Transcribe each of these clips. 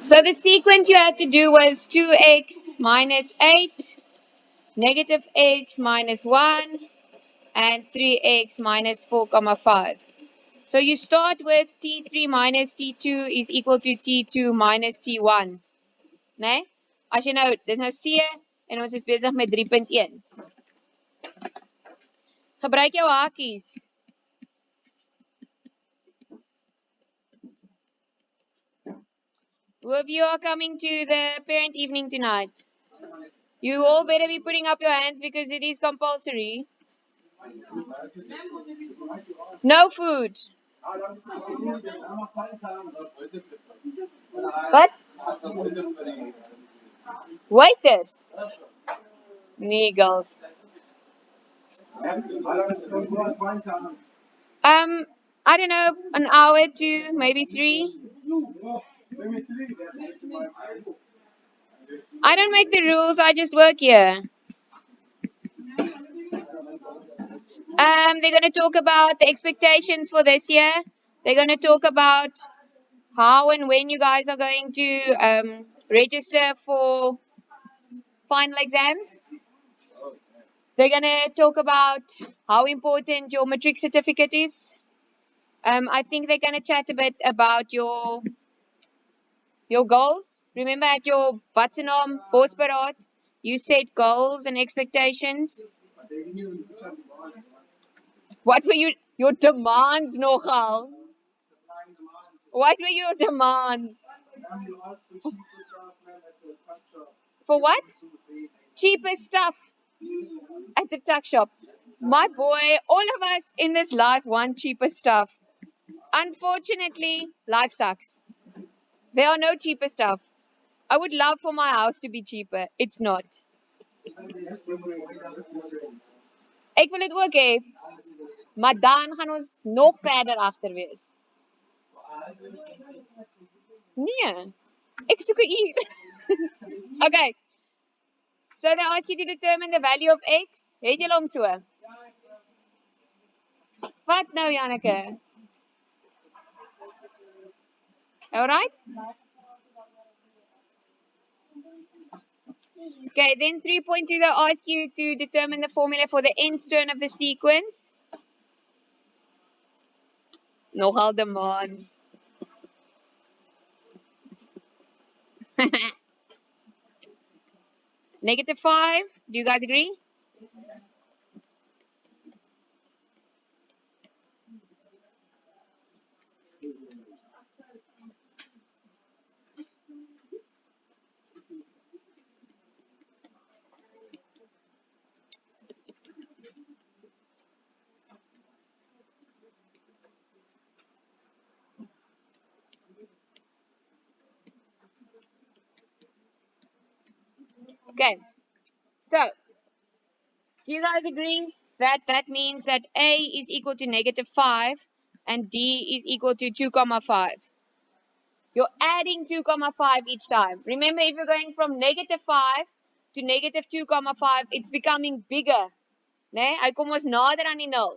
So the sequence you had to do was 2x minus 8, negative x minus 1, and 3x minus 4, comma 5. So you start with T3 minus T2 is equal to T2 minus T1. Nee? As jy nou, dis nou C en ons is besig met 3.1. Gebruik jou hakies. Who of you are coming to the parent evening tonight? You all better be putting up your hands because it is compulsory. No food. What? Waiters. Neagles. I don't know, an hour, 2, maybe 3. I don't make the rules, I just work here. They're going to talk about the expectations for this year. They're going to talk about how and when you guys are going to register for final exams. They're going to talk about how important your matric certificate is. I think they're going to chat a bit about your goals. Remember at your Batsenam Bosberaad, you set goals and expectations. What were your demands, nogal? What were your demands? For what? Cheaper stuff at the tuck shop. My boy, all of us in this life want cheaper stuff. Unfortunately, life sucks. There are no cheaper stuff. I would love for my house to be cheaper. It's not. Ek wil dit ook hê, maar dan gaan ons nog verder agter wees. Nee, ek soek 'n uur. Okay. So they ask you to determine the value of x. Het julle hom so? Wat nou, Janneke? Alright? Okay, then 3.2 they ask you to determine the formula for the nth term of the sequence. Nogal demands. Negative 5. Do you guys agree? Okay. So, do you guys agree that that means that A is equal to negative 5 and D is equal to 2, 5? You're adding 2, 5 each time. Remember, if you're going from negative 5 to negative 2, 5, it's becoming bigger. Nee, hy kom ons nader aan die 0.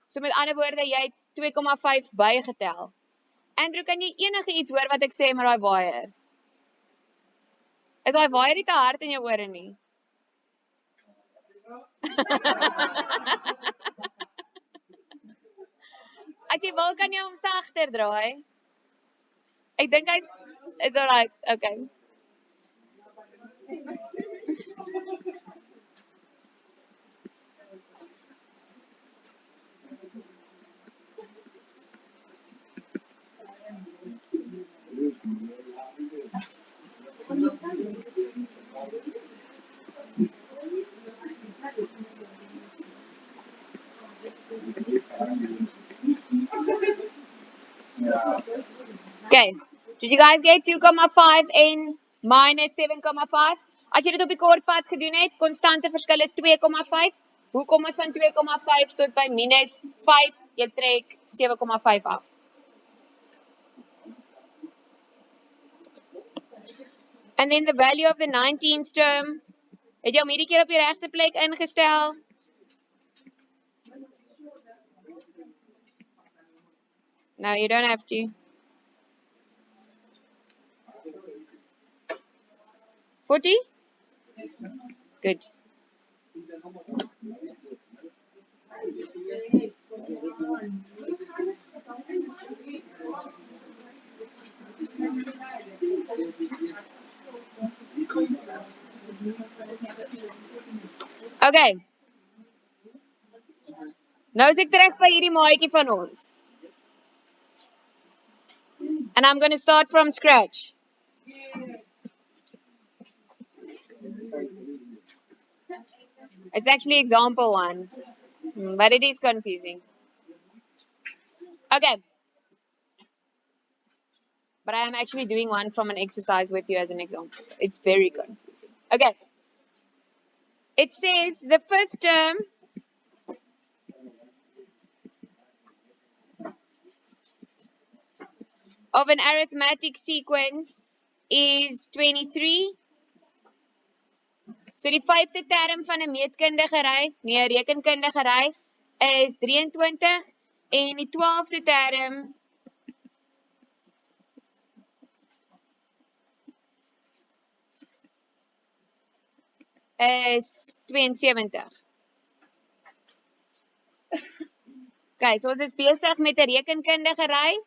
So met ander woorde, jy het 2,5 bygetel. Andrew, kan jy enige iets hoor wat ek sê met daai waier? Is daai waier nie te hard in jou ore nie? As jy wil, kan jy hom sagter draai. Ek dink is alright. Okay. Okay. Did you guys get 2,5 en minus 7,5? As jy dit op die kortpad gedoen het, konstante verskil is 2,5. Hoe kom ons van 2,5 tot by minus 5? Jy trek 7,5 af. And then the value of the 19th term, het jy hom hierdie keer op die regte plek ingestel? No, you don't have to. 40? Good. Okay. Nou is ek terug by hierdie maatjie van ons. And I'm going to start from scratch. It's actually example 1, but it is confusing. Okay. But I am actually doing one from an exercise with you as an example. So it's very confusing. Okay. It says the first term of an arithmetic sequence is 23. So die vyfde term van 'n meetkundigery, nee, rekenkundigery is 23 en die 12de term is 72. Okay, so ons is besig met 'n rekenkundigery.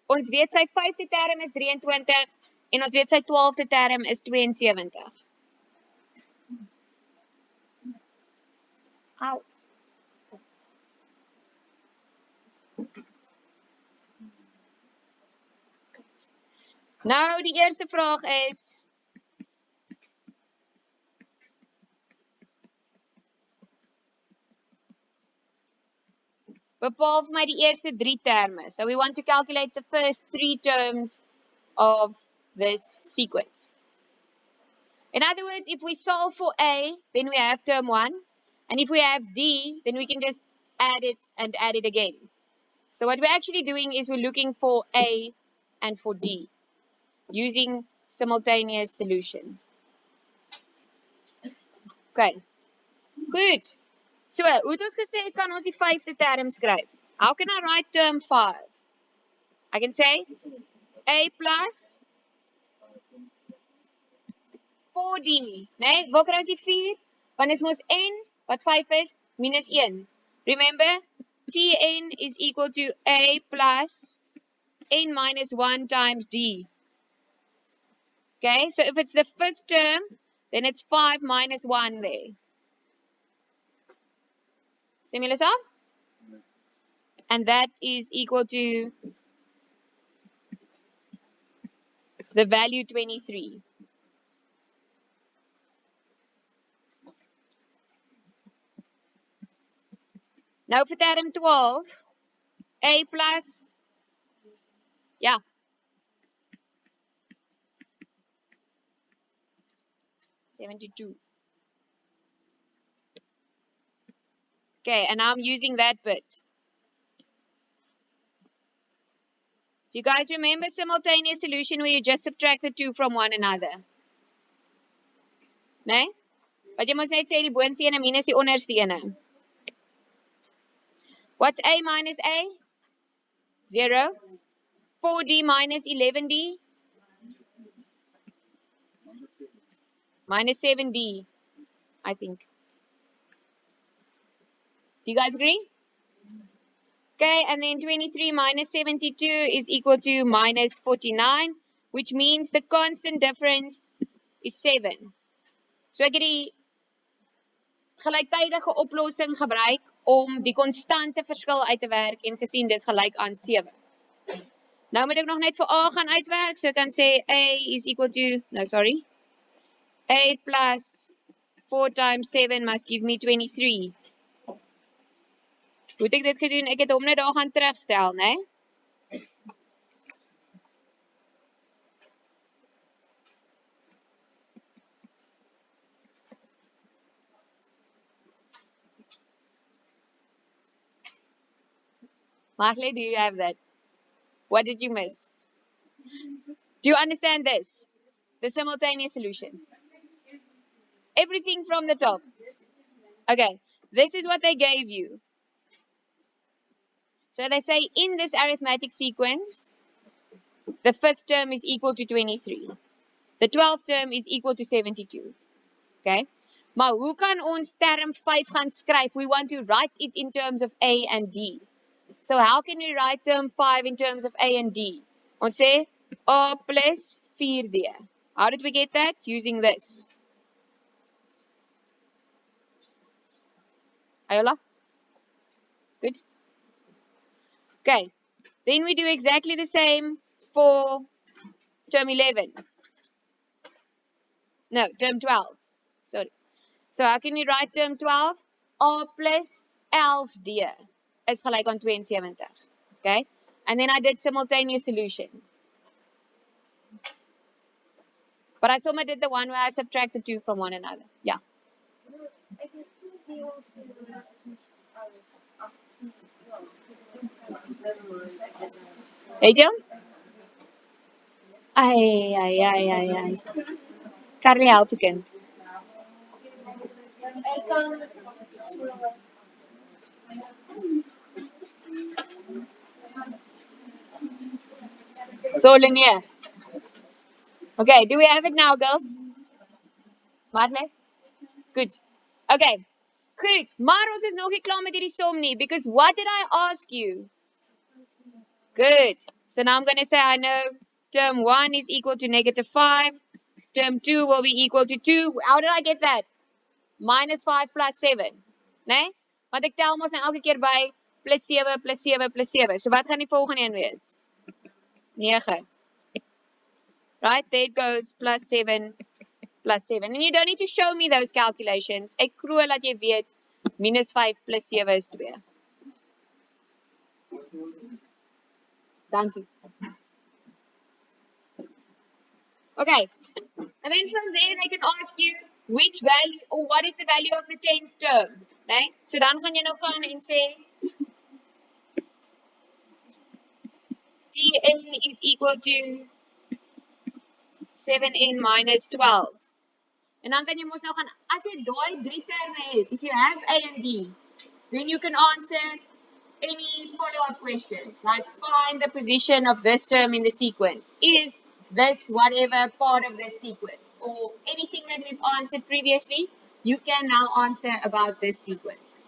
Ons weet sy vyfde term is 23 en ons weet sy 12de term is 72. Au. Nou die eerste vraag is bepaal vir my die eerste 3 terme. So we want to calculate the first 3 terms of this sequence. In other words, if we solve for A, then we have term 1. And if we have D, then we can just add it and add it again. So what we're actually doing is we're looking for A and for D using simultaneous solution. Okay, good. So, hoe het ons gesê kan ons die vyfde term skryf? How can I write term 5? I can say A plus 4D, nee, waar kry ons die 4? Want is mos N, wat 5 is, minus 1. Remember, Tn is equal to A plus N minus 1 times D. Okay, so if it's the fifth term, then it's 5 minus 1 there. Simulus up? And that is equal to the value 23. Now for term 12, A plus, yeah, 72. Okay, and I'm using that bit. Do you guys remember simultaneous solution where you just subtract the 2 from one another? Nee? Wat jy mos net sê die boonste ene minus die onderste ene. What's A minus A? 0. 4D minus 11D? Minus 7D, I think. Do you guys agree? Okay, and then 23 minus 72 is equal to minus 49, which means the constant difference is 7. So ek het die gelyktydige oplossing gebruik om die konstante verskil uit te werk en gesien dis gelyk aan 7. Nou moet ek nog net vir A gaan uitwerk, so ek kan sê A is equal to, no sorry, 8 plus 4 times 7 must give me 23. Hoe het ek dit gedoen? Ek het hom net daar gaan terugstel, né? Marley, do you have that? What did you miss? Do you understand this? The simultaneous solution. Everything from the top. Okay, this is what they gave you. So they say in this arithmetic sequence, the 5th term is equal to 23. The 12th term is equal to 72. Okay? Maar hoe kan ons term 5 gaan skryf? We want to write it in terms of A and D. So how can we write term 5 in terms of A and D? Ons sê A plus 4D. How did we get that? Using this. Ayola? Good. Okay. Then we do exactly the same for term 11. No, term 12. Sorry. So how can we write term 12? A plus 11D is gelijk aan 72. Okay? And then I did simultaneous solution. But I somehow did the one where I subtracted two from one another. Yeah. Weet jy? Ai. Carly help die kind. So linear. Okay, do we have it now, girls? Marley? Good. Okay. Goed, maar ons is nog nie klaar met hierdie som nie, because what did I ask you? Good. So now I'm going to say I know term 1 is equal to negative 5. Term 2 will be equal to 2. How did I get that? Minus 5 plus 7. Nee? Want ek tel mos nou elke keer by plus 7, plus 7, plus 7. So wat gaan die volgende een wees? 9. Right? There it goes. Plus 7, plus 7. And you don't need to show me those calculations. Ek glo dat jy weet, minus 5 plus 7 is 2. Dankie. Okay. And then from there, they can ask you which value or what is the value of the 10th term. Right? So dan gaan jy nou gaan en sê Tn is equal to 7n minus 12. En dan kan jy mos nou gaan, as jy daai 3 terme het, if you have A and D, then you can answer any follow-up questions, like find the position of this term in the sequence. Is this whatever part of this sequence? Or anything that we've answered previously, you can now answer about this sequence.